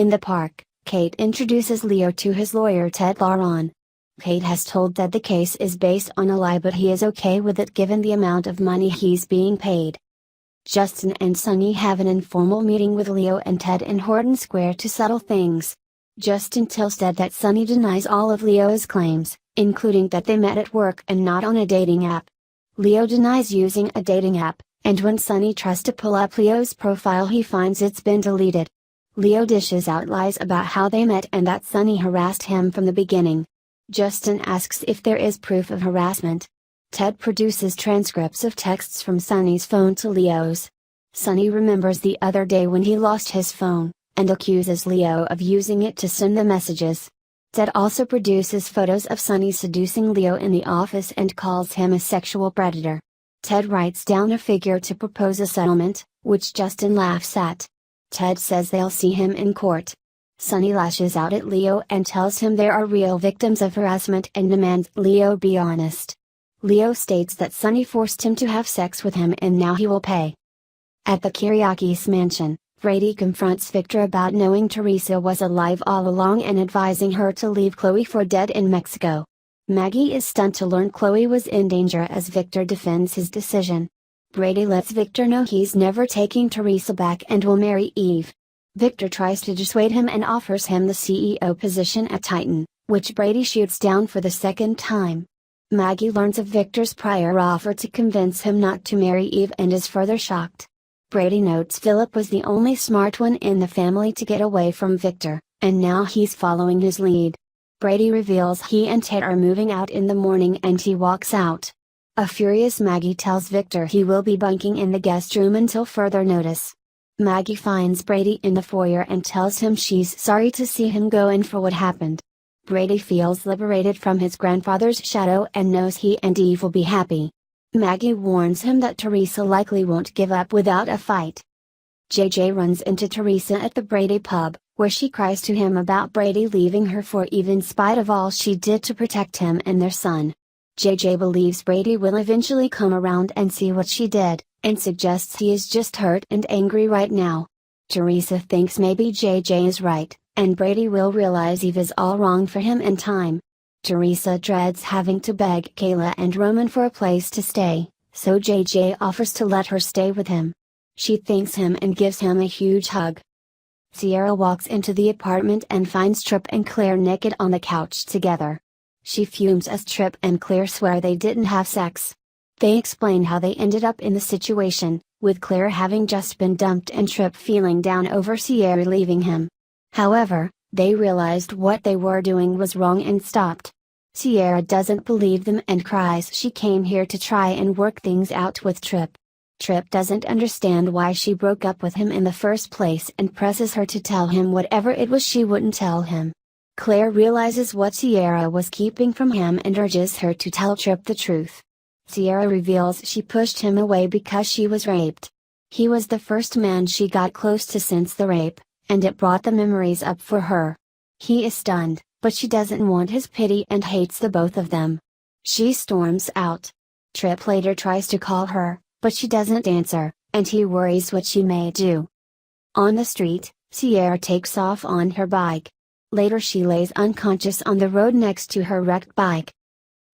In the park, Kate introduces Leo to his lawyer Ted Laron. Kate has told Ted the case is based on a lie, but he is okay with it given the amount of money he's being paid. Justin and Sunny have an informal meeting with Leo and Ted in Horton Square to settle things. Justin tells Ted that Sunny denies all of Leo's claims, including that they met at work and not on a dating app. Leo denies using a dating app, and when Sunny tries to pull up Leo's profile he finds it's been deleted. Leo dishes out lies about how they met and that Sunny harassed him from the beginning. Justin asks if there is proof of harassment. Ted produces transcripts of texts from Sunny's phone to Leo's. Sunny remembers the other day when he lost his phone, and accuses Leo of using it to send the messages. Ted also produces photos of Sunny seducing Leo in the office and calls him a sexual predator. Ted writes down a figure to propose a settlement, which Justin laughs at. Ted says they'll see him in court. Sunny lashes out at Leo and tells him there are real victims of harassment and demands Leo be honest. Leo states that Sunny forced him to have sex with him and now he will pay. At the Kyriakis mansion, Brady confronts Victor about knowing Teresa was alive all along and advising her to leave Chloe for dead in Mexico. Maggie is stunned to learn Chloe was in danger as Victor defends his decision. Brady lets Victor know he's never taking Teresa back and will marry Eve. Victor tries to dissuade him and offers him the CEO position at Titan, which Brady shoots down for the second time. Maggie learns of Victor's prior offer to convince him not to marry Eve and is further shocked. Brady notes Philip was the only smart one in the family to get away from Victor, and now he's following his lead. Brady reveals he and Ted are moving out in the morning and he walks out. A furious Maggie tells Victor he will be bunking in the guest room until further notice. Maggie finds Brady in the foyer and tells him she's sorry to see him go and for what happened. Brady feels liberated from his grandfather's shadow and knows he and Eve will be happy. Maggie warns him that Teresa likely won't give up without a fight. JJ runs into Teresa at the Brady pub, where she cries to him about Brady leaving her for Eve in spite of all she did to protect him and their son. JJ believes Brady will eventually come around and see what she did, and suggests he is just hurt and angry right now. Teresa thinks maybe JJ is right, and Brady will realize Eve is all wrong for him in time. Teresa dreads having to beg Kayla and Roman for a place to stay, so JJ offers to let her stay with him. She thanks him and gives him a huge hug. Sierra walks into the apartment and finds Tripp and Claire naked on the couch together. She fumes as Tripp and Claire swear they didn't have sex. They explain how they ended up in the situation, with Claire having just been dumped and Tripp feeling down over Sierra leaving him. However, they realized what they were doing was wrong and stopped. Sierra doesn't believe them and cries she came here to try and work things out with Tripp. Tripp doesn't understand why she broke up with him in the first place and presses her to tell him whatever it was she wouldn't tell him. Claire realizes what Sierra was keeping from him and urges her to tell Tripp the truth. Sierra reveals she pushed him away because she was raped. He was the first man she got close to since the rape, and it brought the memories up for her. He is stunned, but she doesn't want his pity and hates the both of them. She storms out. Tripp later tries to call her, but she doesn't answer, and he worries what she may do. On the street, Sierra takes off on her bike. Later she lays unconscious on the road next to her wrecked bike.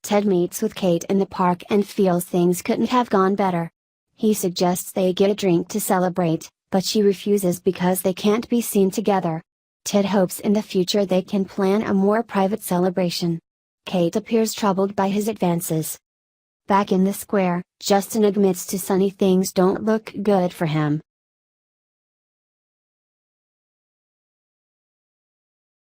Ted meets with Kate in the park and feels things couldn't have gone better. He suggests they get a drink to celebrate, but she refuses because they can't be seen together. Ted hopes in the future they can plan a more private celebration. Kate appears troubled by his advances. Back in the square, Justin admits to Sunny things don't look good for him.